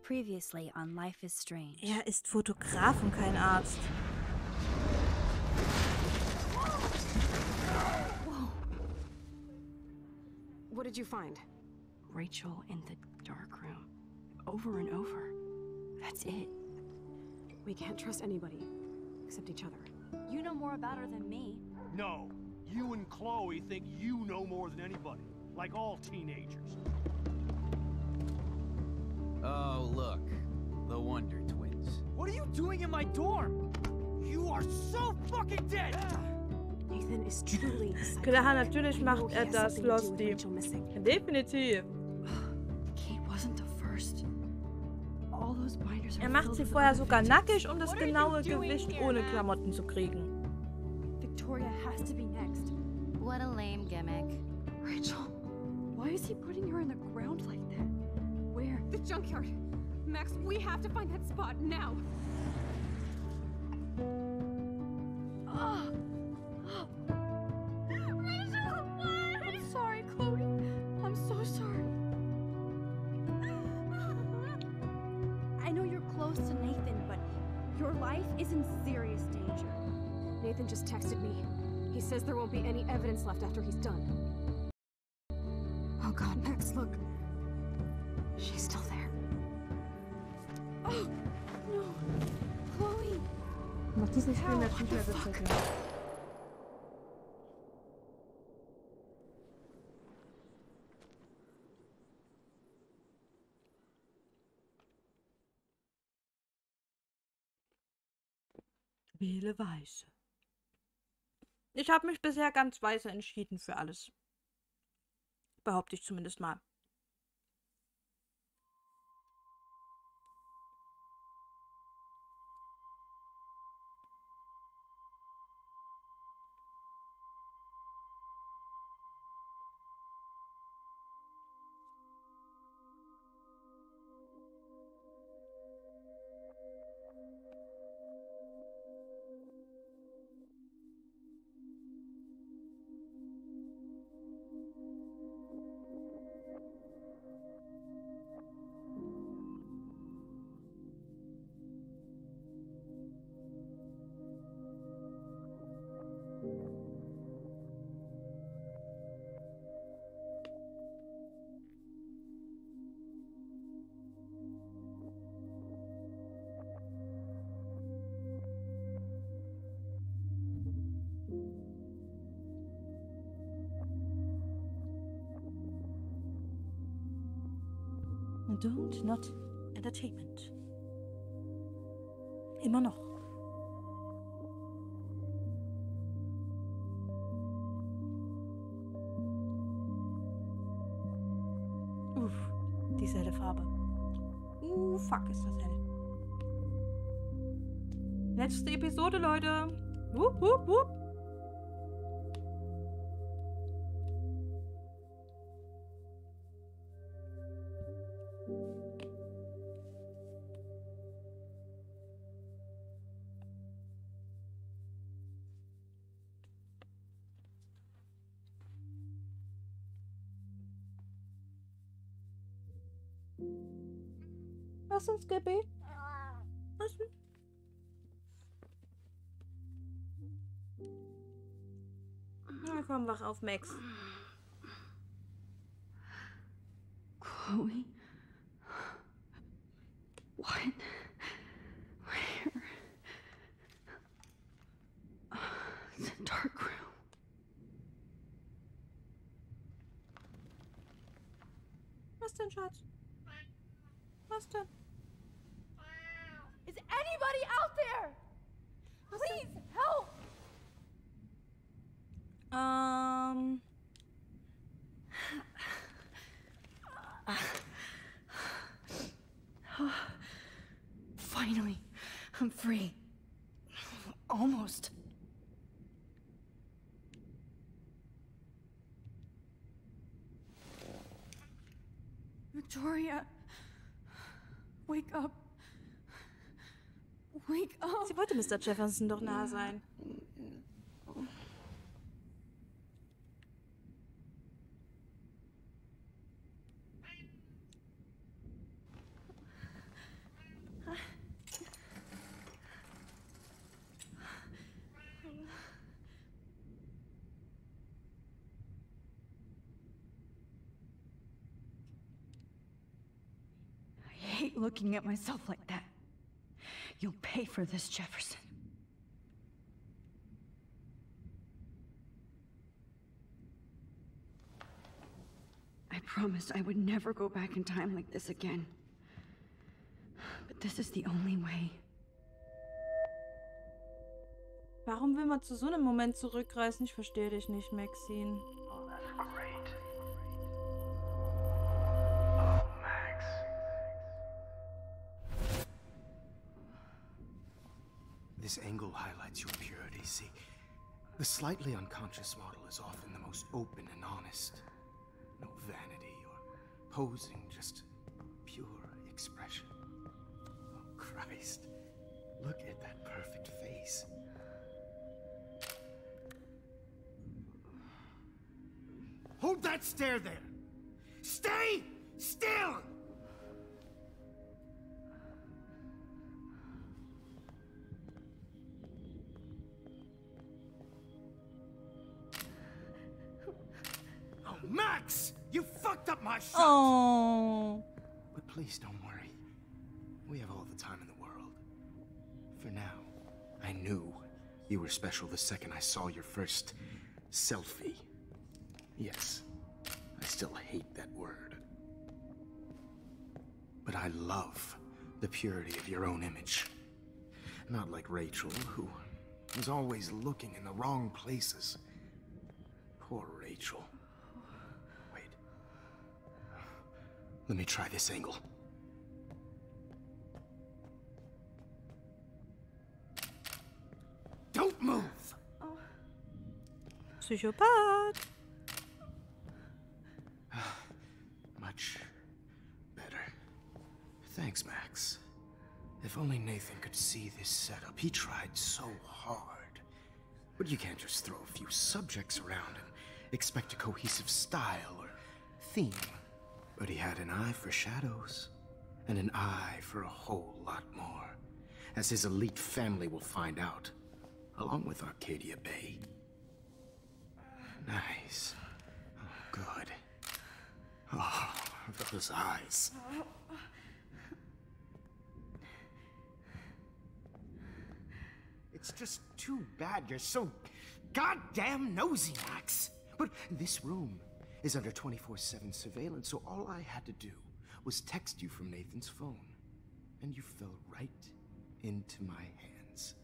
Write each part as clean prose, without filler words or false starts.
Previously on Life is Strange. Er ist Fotograf und kein Arzt. Whoa. What did you find? Rachel in the dark room. Over and over. That's it. We can't trust anybody. Except each other. You know more about her than me. No. You and Chloe think you know more than anybody. Like all teenagers. Oh, look. The Wonder Twins. What are you doing in my dorm? You are so fucking dead! Nathan is truly psychotic. Klar, natürlich I know macht he er has das, something to do with Losty. Rachel missing. Definitiv. Kate wasn't the first. All those binders are Er macht filled sie with vorher other sogar victims. nackig, um das genaue Gewicht ohne Klamotten zu kriegen. Victoria has to be next. What a lame gimmick. Rachel, why is he putting her in the ground like that? Where? The junkyard. Max, we have to find that spot now. Rachel, what? I'm sorry, Chloe. I'm so sorry. I know you're close to Nathan, but your life is in serious danger. Nathan just texted me. He says there won't be any evidence left after he's done. Oh God, Max, look. She's still there. Oh, no. Chloe. Nach diesem Spiel Hell, wird nicht mehr what the fuck? witzig. Wähle Weiße. Ich habe mich bisher ganz weise entschieden für alles. Behaupte ich zumindest mal. Don't not entertainment. Immer noch. Diese helle Farbe. Fuck, ist das hell. Letzte Episode, Leute. Wupp, wupp, wupp. Was denn, Skippy? Was denn? Na komm, wach auf, Max. Chloe? What? Where? The dark room. Was denn, Schatz? Was denn? Is anybody out there? Please help! Finally, I'm free. Almost. Victoria. Wake up. Wake up. Sie wollte Mr. Jefferson doch nah sein. keep looking at myself like that. You'll pay for this, Jefferson. I promised I would never go back in time like this again. But this is the only way. Warum will man zu so einem Moment zurückreisen? Ich verstehe dich nicht, Maxine. Oh, that's great. Oh, Max. This angle highlights your purity, see? The slightly unconscious model is often the most open and honest. No vanity or posing, just pure expression. Oh, Christ. Look at that perfect face. Hold that stare there! Stay still! Oh, Max! You fucked up my shot! Oh. But please don't worry. We have all the time in the world. For now, I knew you were special the second I saw your first selfie. Yes, I still hate that word. But I love the purity of your own image. Not like Rachel, who was always looking in the wrong places. Poor Rachel. Wait. Let me try this angle. Don't move! Psychopath. Much better. Thanks, Max. If only Nathan could see this setup. He tried so hard. But you can't just throw a few subjects around and expect a cohesive style or theme. But he had an eye for shadows, and an eye for a whole lot more, as his elite family will find out, along with Arcadia Bay. Nice. Oh, good. Oh, those eyes. It's just too bad you're so goddamn nosy, Max. But this room is under 24/7 surveillance, so all I had to do was text you from Nathan's phone. And you fell right into my hands.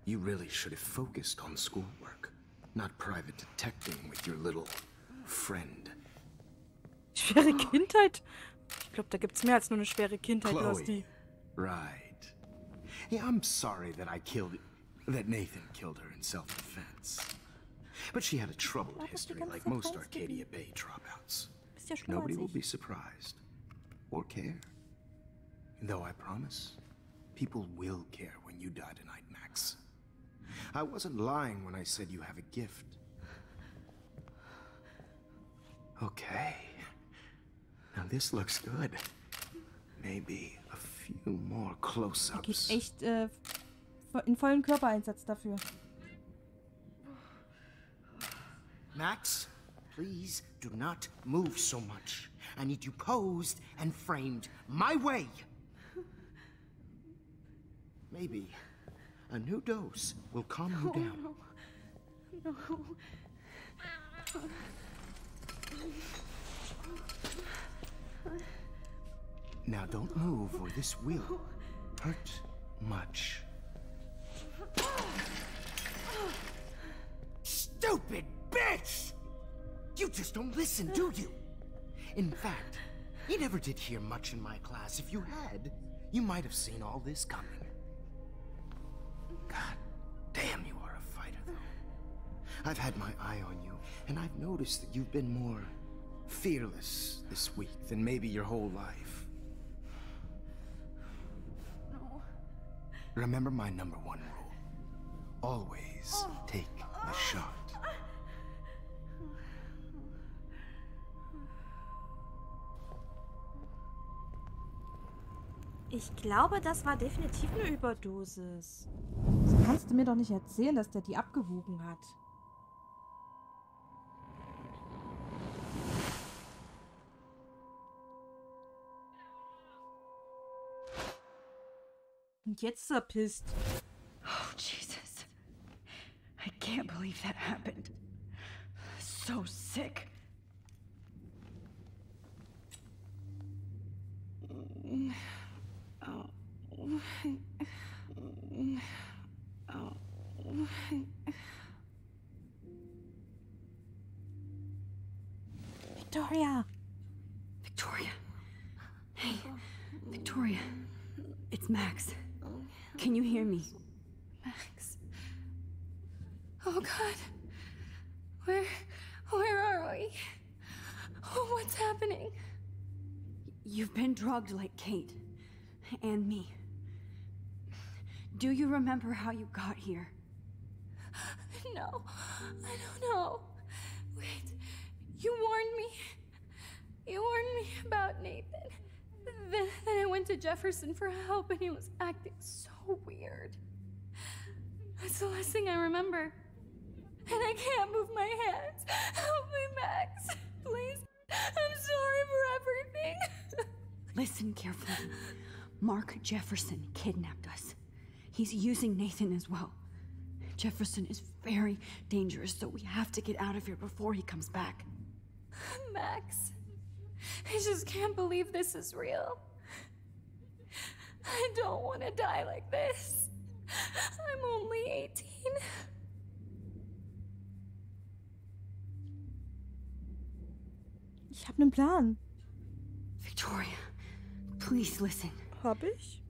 You really should have focused on schoolwork, not private detecting with your little friend. Schwere Kindheit? Ich glaube, da gibt's mehr als nur eine schwere Kindheit, Rusty. Right. Yeah, I'm sorry that that Nathan killed her in self-defense. But she had a troubled history like most Arcadia Bay dropouts. Nobody will be surprised. Or care. Though I promise, people will care when you die tonight, Max. I wasn't lying when I said you have a gift. Okay. Now this looks good. Maybe a few more close-ups. Geht echt in vollen Körpereinsatz dafür. Max, please do not move so much. I need you posed and framed my way. Maybe a new dose will calm you down. No. Now don't move or this will hurt much. Stupid bitch! You just don't listen, do you? In fact, you never did hear much in my class. If you had, you might have seen all this coming. God damn, you are a fighter, though. I've had my eye on you, and I've noticed that you've been more fearless this week than maybe your whole life. No. Remember my #1 rule. Always take the shot. Ich glaube, das war definitiv eine Überdosis. Das kannst du mir doch nicht erzählen, dass der die abgewogen hat. Und jetzt zerpisst. Oh, Jesus. I can't believe that happened. So sick. Victoria! Victoria. Hey, Victoria. It's Max. Can you hear me? Max. Oh God. Where are we? Oh, what's happening? You've been drugged like Kate. And me. Do you remember how you got here? No, I don't know. Wait, you warned me. You warned me about Nathan. Then I went to Jefferson for help and he was acting so weird. That's the last thing I remember. And I can't move my hands. Help me, Max. Please. I'm sorry for everything. Listen carefully. Mark Jefferson kidnapped us. He's using Nathan as well. Jefferson is very dangerous, so we have to get out of here before he comes back. Max, I just can't believe this is real. I don't want to die like this. I'm only 18. Ich habe einen Plan. Victoria, please listen. Hab ich?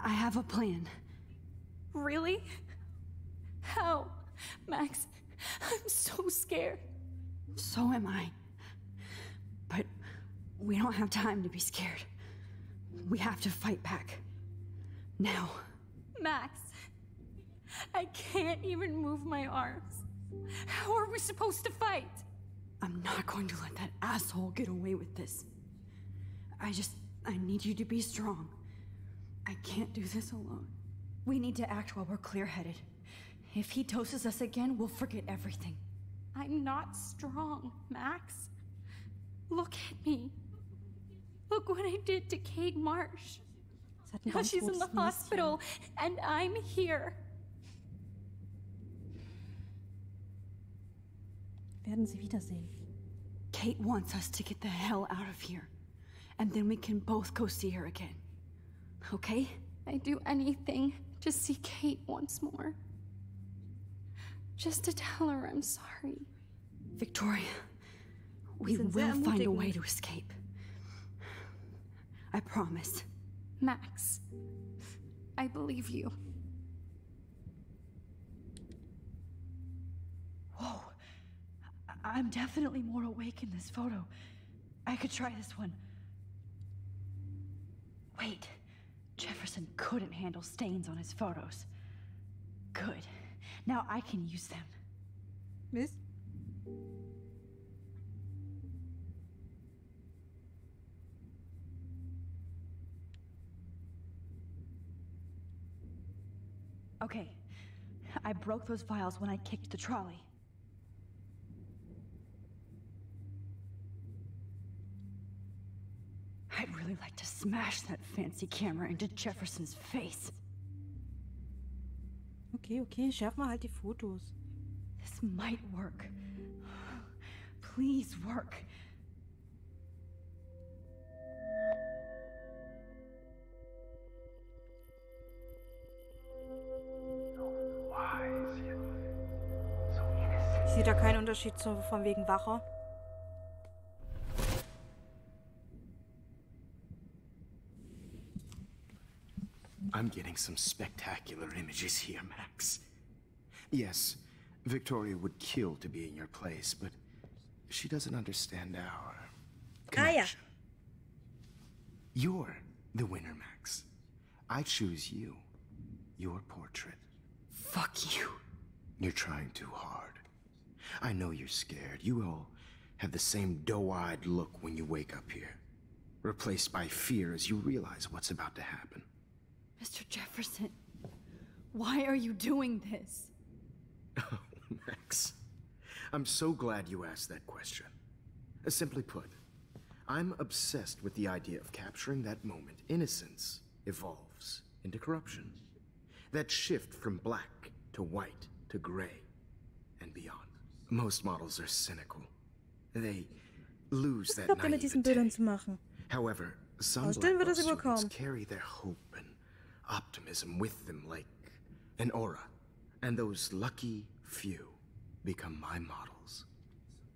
I have a plan. Really? How? Max, I'm so scared. So am I. But we don't have time to be scared. We have to fight back. Now. Max, I can't even move my arms. How are we supposed to fight? I'm not going to let that asshole get away with this. I need you to be strong. I can't do this alone. We need to act while we're clear-headed. If he doses us again, we'll forget everything. I'm not strong, Max. Look at me. Look what I did to Kate Marsh. Es hat ein Now ganz she's in the rotes Näschen. hospital, and I'm here. Werden sie wiedersehen. Kate wants us to get the hell out of here. And then we can both go see her again. Okay? I'd do anything to see Kate once more. Just to tell her I'm sorry. Victoria, we sind sehr will find a ermutigend. way to escape. I promise. Max, I believe you. Whoa. I'm definitely more awake in this photo. I could try this one. Wait. Jefferson couldn't handle stains on his photos. Good. Now I can use them. Mist. Okay. I broke those vials when I kicked the trolley. I'd really like to smash that fancy camera into Jefferson's face. Okay, schärf mal halt die Fotos. This might work. Please work. Wise yet so innocent. Ich sehe da keinen Unterschied von wegen Wache. I'm getting some spectacular images here, Max. Yes, Victoria would kill to be in your place, but she doesn't understand our connection. You're the winner, Max. I choose you. Your portrait. Fuck you. You're trying too hard. I know you're scared. You all have the same doe-eyed look when you wake up here, replaced by fear as you realize what's about to happen. Mr. Jefferson, why are you doing this? Oh, Max. I'm so glad you asked that question. Simply put, I'm obsessed with the idea of capturing that moment innocence evolves into corruption. That shift from black to white to gray and beyond. Most models are cynical. They lose Was that glaubt ihr mit diesen Bildern naivete. zu machen? However, some Ausstellen wir Blackwell das students überkommen. carry their hope and optimism with them like an aura. And those lucky few become my models.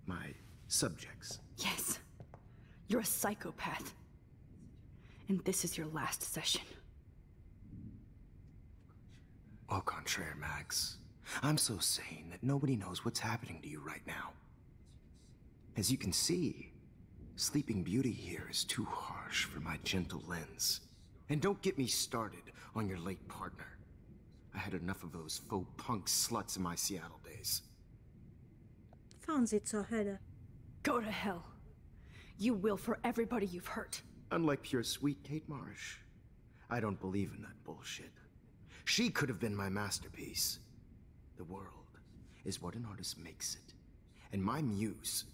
My subjects. Yes. You're a psychopath. And this is your last session. Au contraire, Max. I'm so sane that nobody knows what's happening to you right now. As you can see, Sleeping Beauty here is too harsh for my gentle lens. And don't get me started on your late partner. I had enough of those faux punk sluts in my Seattle days. Fahren Sie zur Hölle. Go to hell. You will for everybody you've hurt. Unlike pure sweet Kate Marsh, I don't believe in that bullshit. She could have been my masterpiece. The world is what an artist makes it. And my muse...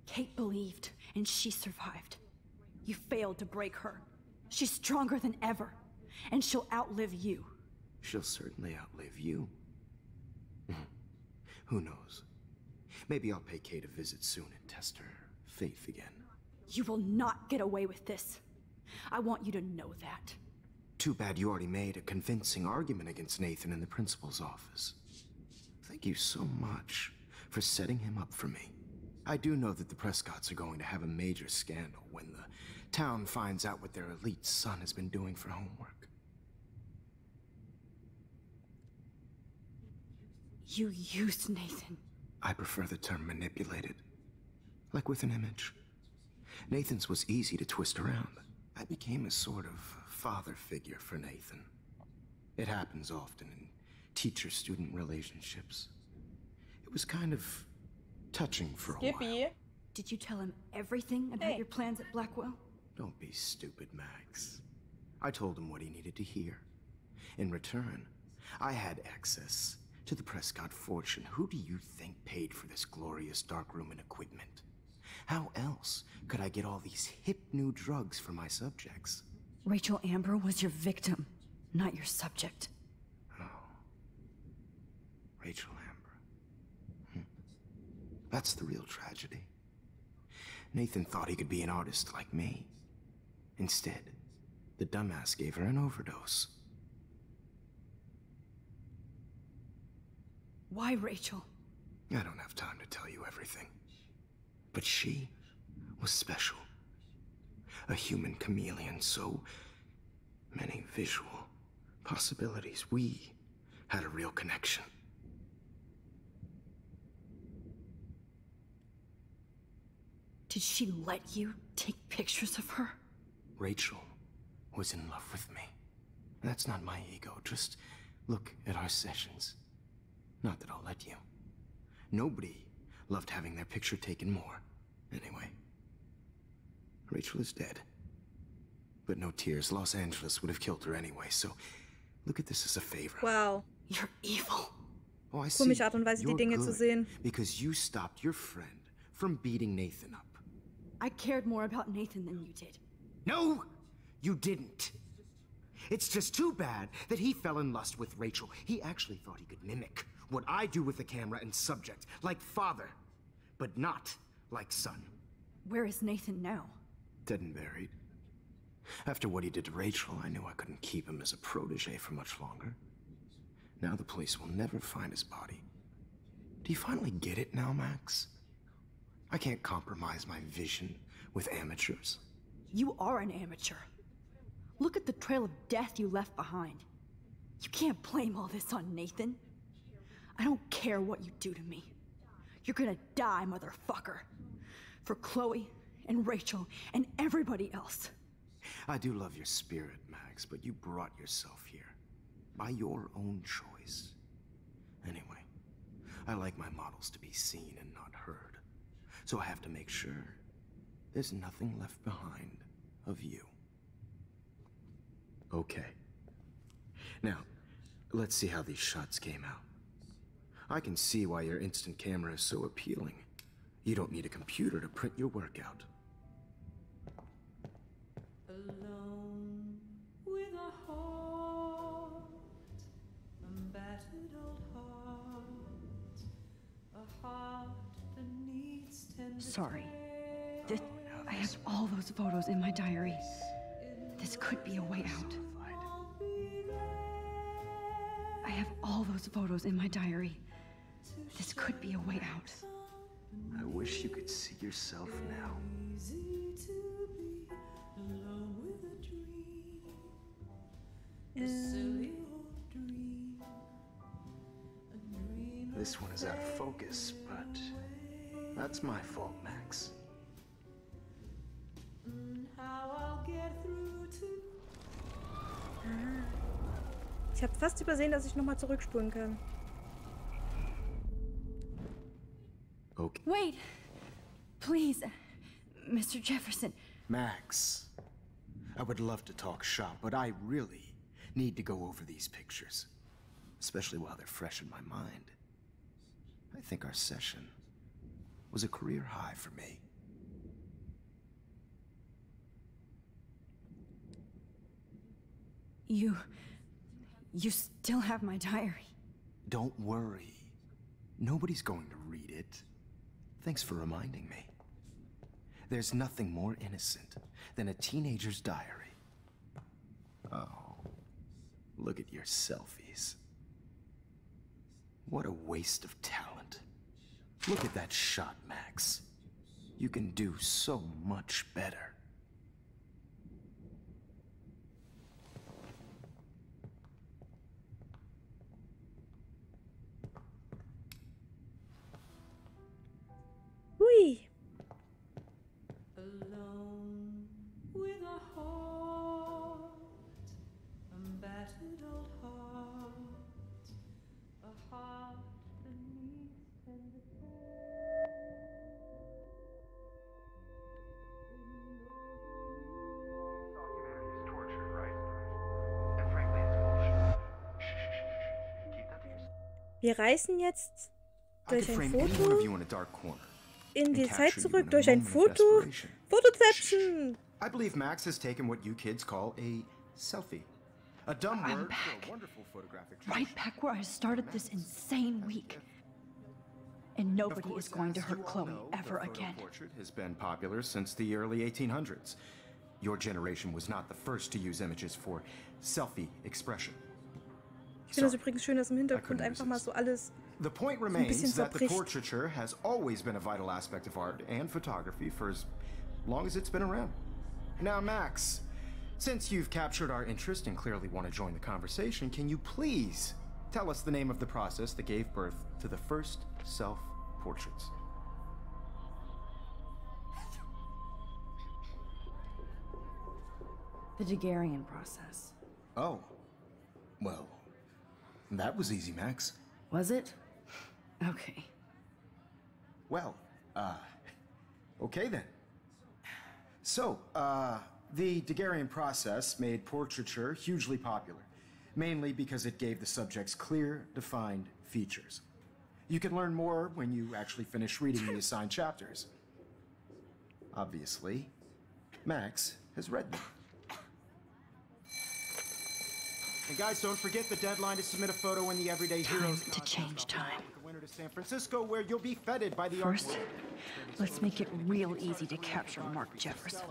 Kate believed, and she survived. You failed to break her. She's stronger than ever, and she'll outlive you. She'll certainly outlive you. Who knows? Maybe I'll pay Kate a visit soon and test her faith again. You will not get away with this. I want you to know that. Too bad you already made a convincing argument against Nathan in the principal's office. Thank you so much for setting him up for me. I do know that the Prescotts are going to have a major scandal when the town finds out what their elite son has been doing for homework. You used Nathan. I prefer the term manipulated. Like with an image. Nathan's was easy to twist around. I became a sort of father figure for Nathan. It happens often in teacher-student relationships. It was kind of touching for a while. Did you tell him everything about your plans at Blackwell? Don't be stupid, Max. I told him what he needed to hear. In return, I had access to the Prescott fortune. Who do you think paid for this glorious darkroom and equipment? How else could I get all these hip new drugs for my subjects? Rachel Amber was your victim, not your subject. Oh. Rachel Amber. That's the real tragedy. Nathan thought he could be an artist like me. Instead, the dumbass gave her an overdose. Why Rachel? I don't have time to tell you everything. But she was special. A human chameleon, so many visual possibilities. We had a real connection. Did she let you take pictures of her? Rachel was in love with me. That's not my ego. Just look at our sessions. Not that I'll let you. Nobody loved having their picture taken more. Anyway, Rachel is dead. But no tears. Los Angeles would have killed her anyway, so look at this as a favor. Wow. You're evil. Oh, I see. Komische Art und Weise, die You're Dinge zu good sehen. because you stopped your friend from beating Nathan up. I cared more about Nathan than you did. No, you didn't. It's just too bad that he fell in lust with Rachel. He actually thought he could mimic what I do with the camera and subject, like father, but not like son. Where is Nathan now? Dead and buried. After what he did to Rachel, I knew I couldn't keep him as a protege for much longer. Now the police will never find his body. Do you finally get it now, Max? I can't compromise my vision with amateurs. You are an amateur. Look at the trail of death you left behind. You can't blame all this on Nathan. I don't care what you do to me. You're gonna die, motherfucker. For Chloe and Rachel and everybody else. I do love your spirit, Max, but you brought yourself here. By your own choice. Anyway, I like my models to be seen and not heard. So I have to make sure there's nothing left behind of you. Okay. Now, let's see how these shots came out. I can see why your instant camera is so appealing. You don't need a computer to print your work out. Alone Sorry. I have all those photos in my diary. This could be a way out. I have all those photos in my diary. This could be a way out. I wish you could see yourself now. This one is out of focus, but that's my fault, Max. Ich habe fast übersehen, dass ich nochmal zurückspulen kann. Okay. Wait! Please, Mr. Jefferson. Max, I would love to talk shop, but I really need to go over these pictures, especially while they're fresh in my mind. I think our session was a career high for me. You still have my diary. Don't worry. Nobody's going to read it. Thanks for reminding me. There's nothing more innocent than a teenager's diary. Oh, look at your selfies. What a waste of talent. Look at that shot, Max. You can do so much better. Hui. Alone with a heart, a battered old heart, a heart that needs tender care. Humanity's tortured, right? And frankly, it's bullshit. Shh. Keep that to yourself. Wir reisen jetzt I durch could ein frame any one of Foto you in a dark corner. in die and Zeit capture you zurück, in a durch ein moment of Foto. desperation. Fotoception! I believe Max has taken what you kids call a selfie. A dumb I'm word back. for a wonderful photographic Right tradition. back where I started this insane week. And Of nobody course, is going to as hurt you all Chloe know, ever the photo again. portrait has been popular since the early 1800s. Your generation was not the first to use images for selfie expression. Ich finde es Sorry, übrigens schön, dass im Hintergrund couldn't einfach mal resist. so alles. The point bisschen remains that the zerbricht. portraiture has always been a vital aspect of art and photography for as long as it's been around. Now, Max, since you've captured our interest and clearly want to join the conversation, can you please tell us the name of the process that gave birth to the first self-portraits? The Daguerrean process. Oh, well, that was easy, Max. Was it? Okay. Well, okay then. So, the Daguerrean process made portraiture hugely popular, mainly because it gave the subjects clear, defined features. You can learn more when you actually finish reading the assigned chapters. Obviously, Max has read them. And guys, don't forget the deadline to submit a photo in the Everyday Heroes to change time. the winter to San Francisco, where you'll be feted by the First, art world. let's make it real easy to capture Mark Jefferson.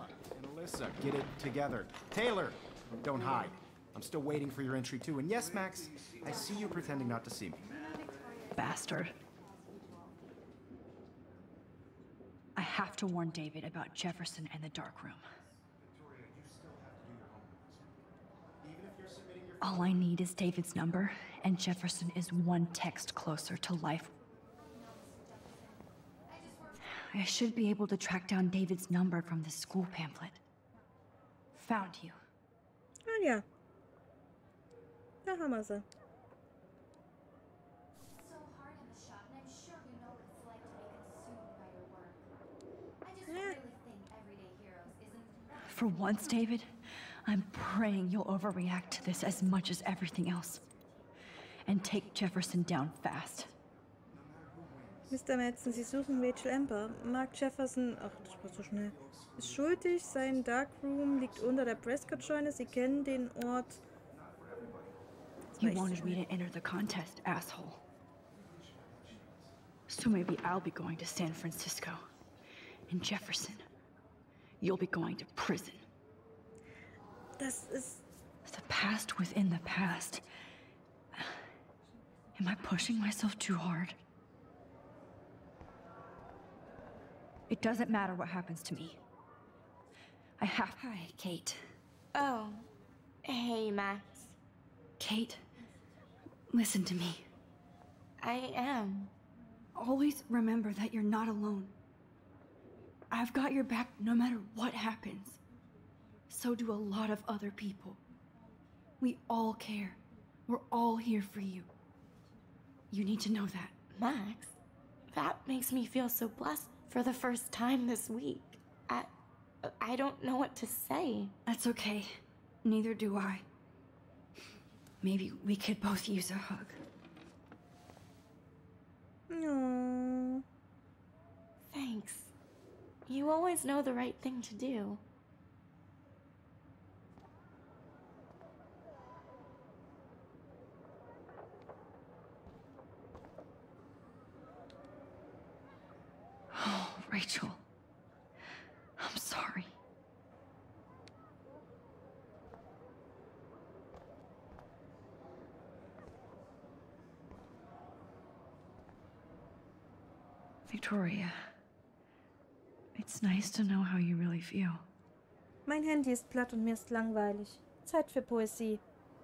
And Alyssa, get it together. Taylor, don't hide. I'm still waiting for your entry too. And yes, Max, I see you pretending not to see me. Bastard. I have to warn David about Jefferson and the dark room. All I need is David's number, and Jefferson is one text closer to life. I should be able to track down David's number from the school pamphlet. Found you. Ah ja. Da haben wir sie. So hard in the shop, and I'm sure you know what it's like to be consumed by your work. I just really think Everyday Heroes isn't... For once, David, I'm praying you'll overreact to this as much as everything else. And take Jefferson down fast. Mr. Madsen, Sie suchen Rachel Amber. Mark Jefferson, ach, das war so schnell, ist schuldig. Sein Darkroom liegt unter der Prescott-Scheune. Sie kennen den Ort. You wanted me to enter the contest, asshole. So maybe I'll be going to San Francisco. And Jefferson, you'll be going to prison. Das ist... The past within the past. Am I pushing myself too hard? It doesn't matter what happens to me. Hi, Kate. Oh. Hey, Max. Kate, listen to me. I am. Always remember that you're not alone. I've got your back no matter what happens. So do a lot of other people. We all care. We're all here for you. You need to know that. Max, that makes me feel so blessed for the first time this week. I don't know what to say. That's okay. Neither do I. Maybe we could both use a hug. No. Thanks. You always know the right thing to do. Oh, Rachel. I'm sorry. Victoria, it's nice to know how you really feel. Mein Handy ist platt und mir ist langweilig. Zeit für Poesie.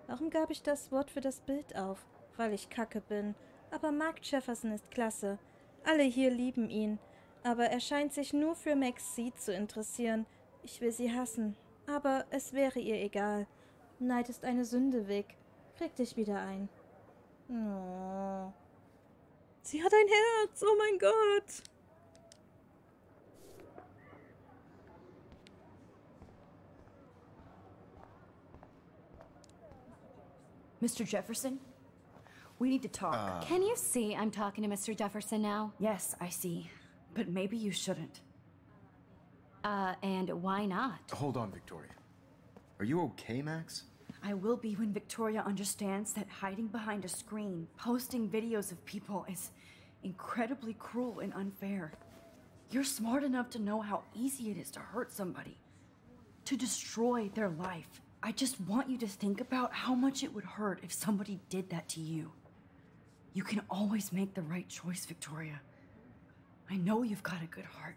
Warum gab ich das Wort für das Bild auf? Weil ich Kacke bin. Aber Mark Jefferson ist klasse. Alle hier lieben ihn. Aber er scheint sich nur für Max C zu interessieren. Ich will sie hassen. Aber es wäre ihr egal. Neid ist eine Sünde, Vic. Krieg dich wieder ein. Oh. Sie hat ein Herz. Oh mein Gott. Mr. Jefferson? We need to talk. Can you see I'm talking to Mr. Jefferson now? Yes, I see. But maybe you shouldn't. And why not? Hold on, Victoria. Are you okay, Max? I will be when Victoria understands that hiding behind a screen, posting videos of people is incredibly cruel and unfair. You're smart enough to know how easy it is to hurt somebody, to destroy their life. I just want you to think about how much it would hurt if somebody did that to you. You can always make the right choice, Victoria. I know you've got a good heart.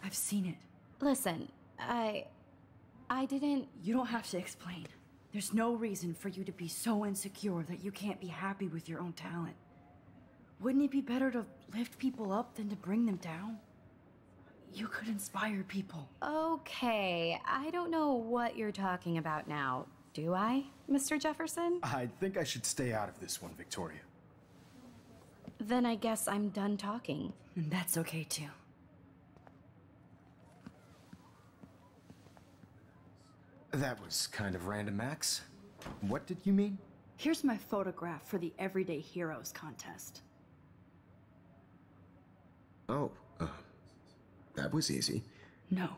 I've seen it. Listen, I didn't... You don't have to explain. There's no reason for you to be so insecure that you can't be happy with your own talent. Wouldn't it be better to lift people up than to bring them down? You could inspire people. Okay, I don't know what you're talking about now. Do I, Mr. Jefferson? I think I should stay out of this one, Victoria. Then I guess I'm done talking. And that's okay too. That was kind of random, Max. What did you mean? Here's my photograph for the Everyday Heroes contest. Oh, that was easy. No.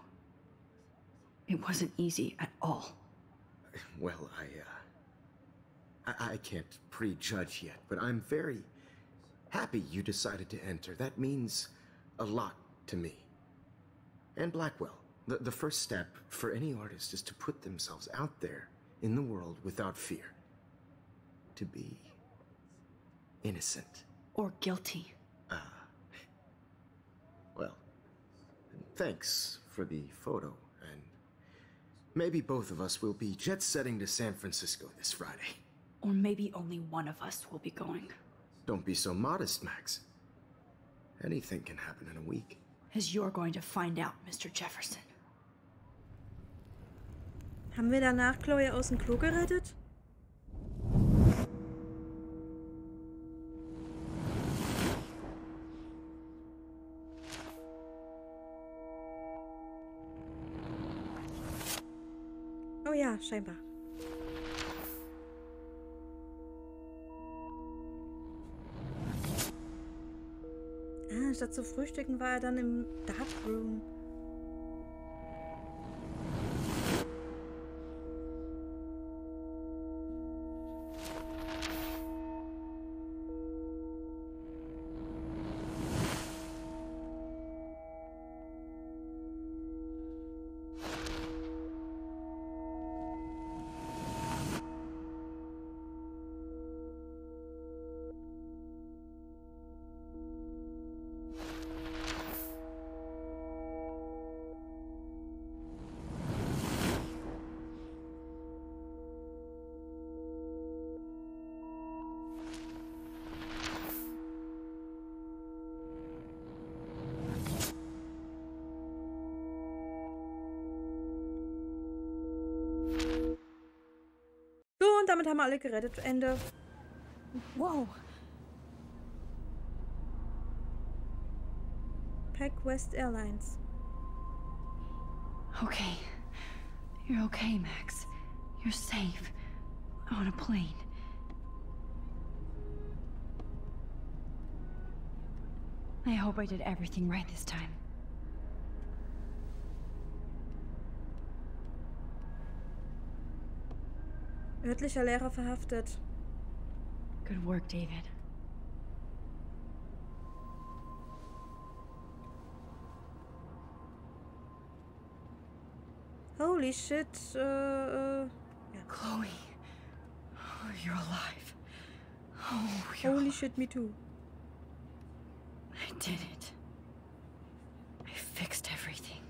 It wasn't easy at all. Well, I can't prejudge yet, but I'm very happy you decided to enter. That means a lot to me. And Blackwell. The first step for any artist is to put themselves out there in the world without fear. To be innocent. Or guilty. Well, thanks for the photo, and maybe both of us will be jet-setting to San Francisco this Friday. Or maybe only one of us will be going. Don't be so modest, Max. Anything can happen in a week. As you're going to find out, Mr. Jefferson. Haben wir danach Chloe aus dem Klo gerettet? Oh ja, scheinbar. Statt zu frühstücken war er dann im Darkroom. damit haben wir alle gerettet. Ende. Whoa. Pac West Airlines. Okay. You're okay, Max. You're safe. On a plane. I hope I did everything right this time. Örtlicher Lehrer verhaftet. Good work, David. Holy shit. Ja. Chloe. Oh, you're alive. Oh, you're Holy alive. shit, me too. I did it. I fixed everything.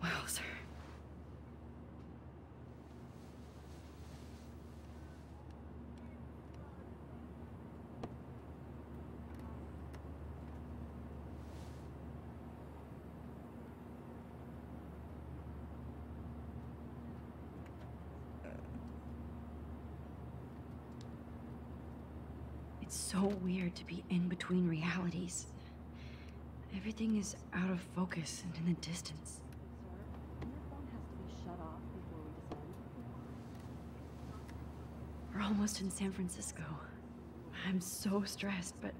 Wowzer. It's so weird to be in between realities. Everything is out of focus and in the distance. We're almost in San Francisco. I'm so stressed, but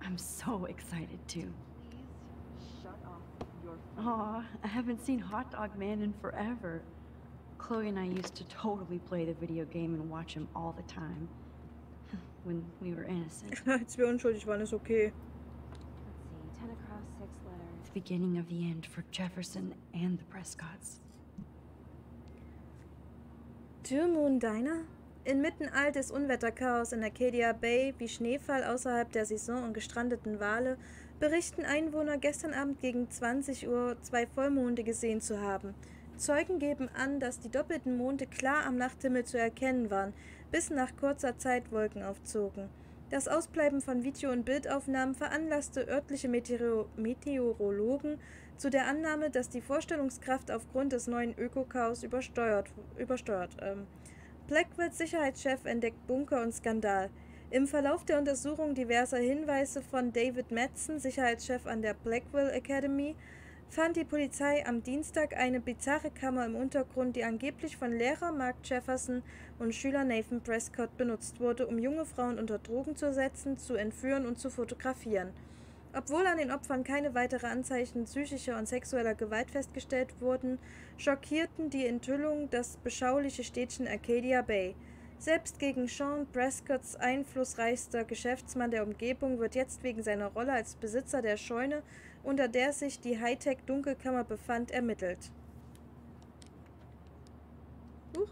I'm so excited too. Aw, I haven't seen Hot Dog Man in forever. Chloe and I used to totally play the video game and watch him all the time. When we were innocent. Als wir unschuldig waren, ist okay. Let's see, 10 across, 6 letters. The beginning of the end for Jefferson and the Prescotts. Two Moon Diner? Inmitten all des Unwetterchaos in Arcadia Bay, wie Schneefall außerhalb der Saison und gestrandeten Wale, berichten Einwohner, gestern Abend gegen 20 Uhr 2 Vollmonde gesehen zu haben. Zeugen geben an, dass die doppelten Monde klar am Nachthimmel zu erkennen waren, bis nach kurzer Zeit Wolken aufzogen. Das Ausbleiben von Video- und Bildaufnahmen veranlasste örtliche Meteorologen zu der Annahme, dass die Vorstellungskraft aufgrund des neuen Ökochaos übersteuert. Blackwells Sicherheitschef entdeckt Bunker und Skandal. Im Verlauf der Untersuchung diverser Hinweise von David Madsen, Sicherheitschef an der Blackwell Academy, fand die Polizei am Dienstag eine bizarre Kammer im Untergrund, die angeblich von Lehrer Mark Jefferson und Schüler Nathan Prescott benutzt wurde, um junge Frauen unter Drogen zu setzen, zu entführen und zu fotografieren. Obwohl an den Opfern keine weiteren Anzeichen psychischer und sexueller Gewalt festgestellt wurden, schockierten die Enthüllungen das beschauliche Städtchen Arcadia Bay. Selbst gegen Sean Prescotts einflussreichster Geschäftsmann der Umgebung wird jetzt wegen seiner Rolle als Besitzer der Scheune, unter der sich die Hightech-Dunkelkammer befand, ermittelt. How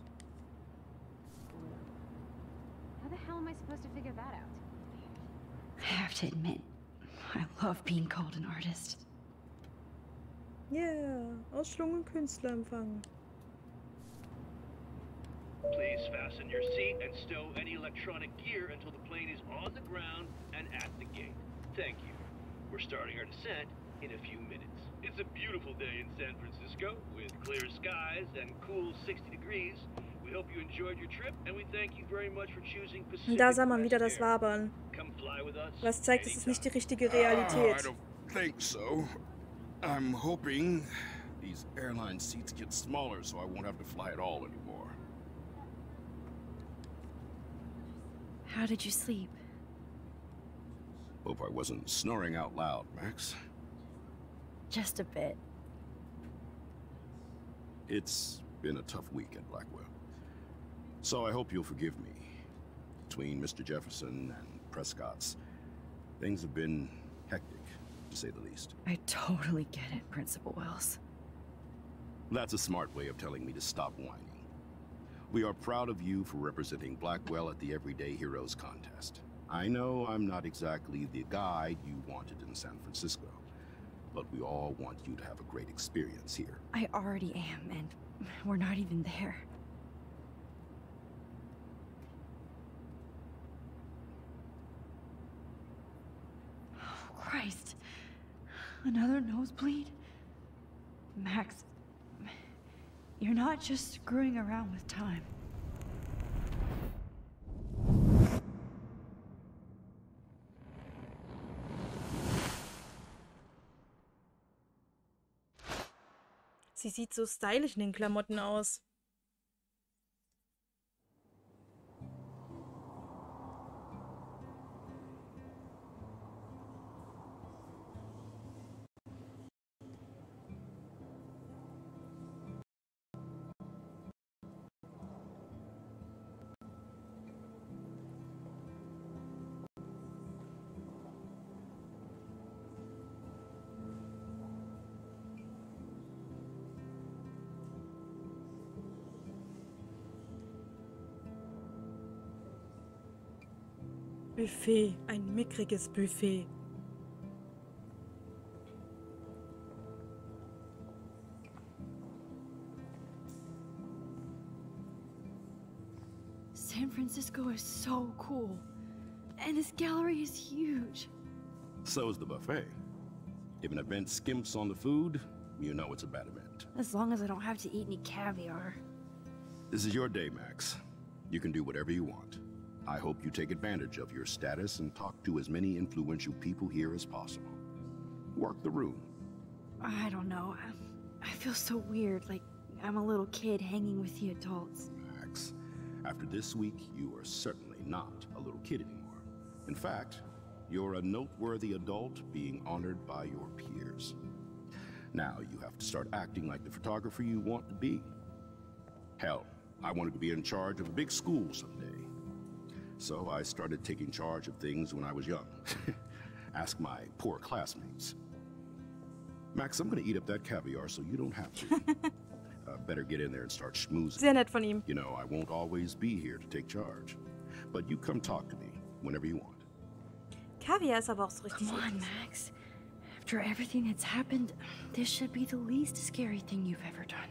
the hell am I supposed to figure that out? I have to admit, I love being called an artist. Yeah, Ausstellung und Künstler empfangen. Please fasten your seat and stow any electronic gear until the plane is on the ground and at the gate. Thank you. We're starting our descent in a few minutes. It's a beautiful day in San Francisco with clear skies and cool 60 degrees. We hope you enjoyed your trip and we thank you very much for choosing Pacific. Und da sah man wieder das Wabern. Come fly with us. Was zeigt, es ist nicht die richtige Realität. I don't think so. I'm hoping these airline seats get smaller so I won't have to fly at all anymore. How did you sleep? Hope I wasn't snoring out loud, Max. Just a bit. It's been a tough week at Blackwell. So I hope you'll forgive me. Between Mr. Jefferson and Prescott's, things have been hectic, to say the least. I totally get it, Principal Wells. That's a smart way of telling me to stop whining. We are proud of you for representing Blackwell at the Everyday Heroes contest. I know I'm not exactly the guy you wanted in San Francisco, but we all want you to have a great experience here. I already am, and we're not even there. Oh, Christ. Another nosebleed? Max, you're not just screwing around with time. Sie sieht so stylisch in den Klamotten aus. Buffet, ein mickriges Buffet. San Francisco is so cool. And this gallery is huge. So is the buffet. If an event skimps on the food, you know it's a bad event. As long as I don't have to eat any caviar. This is your day, Max. You can do whatever you want. I hope you take advantage of your status and talk to as many influential people here as possible. Work the room. I don't know. I feel so weird, like I'm a little kid hanging with the adults. Max, after this week, you are certainly not a little kid anymore. In fact, you're a noteworthy adult being honored by your peers. Now you have to start acting like the photographer you want to be. Hell, I wanted to be in charge of a big school someday. So I started taking charge of things when I was young. Ask my poor classmates. Max, I'm gonna eat up that caviar so you don't have to. Better get in there and start schmoozing. Sehr nett von ihm. You know, I won't always be here to take charge. But you come talk to me whenever you want. Kaviar ist aber auch so richtig. Come on, Max. After everything that's happened, this should be the least scary thing you've ever done.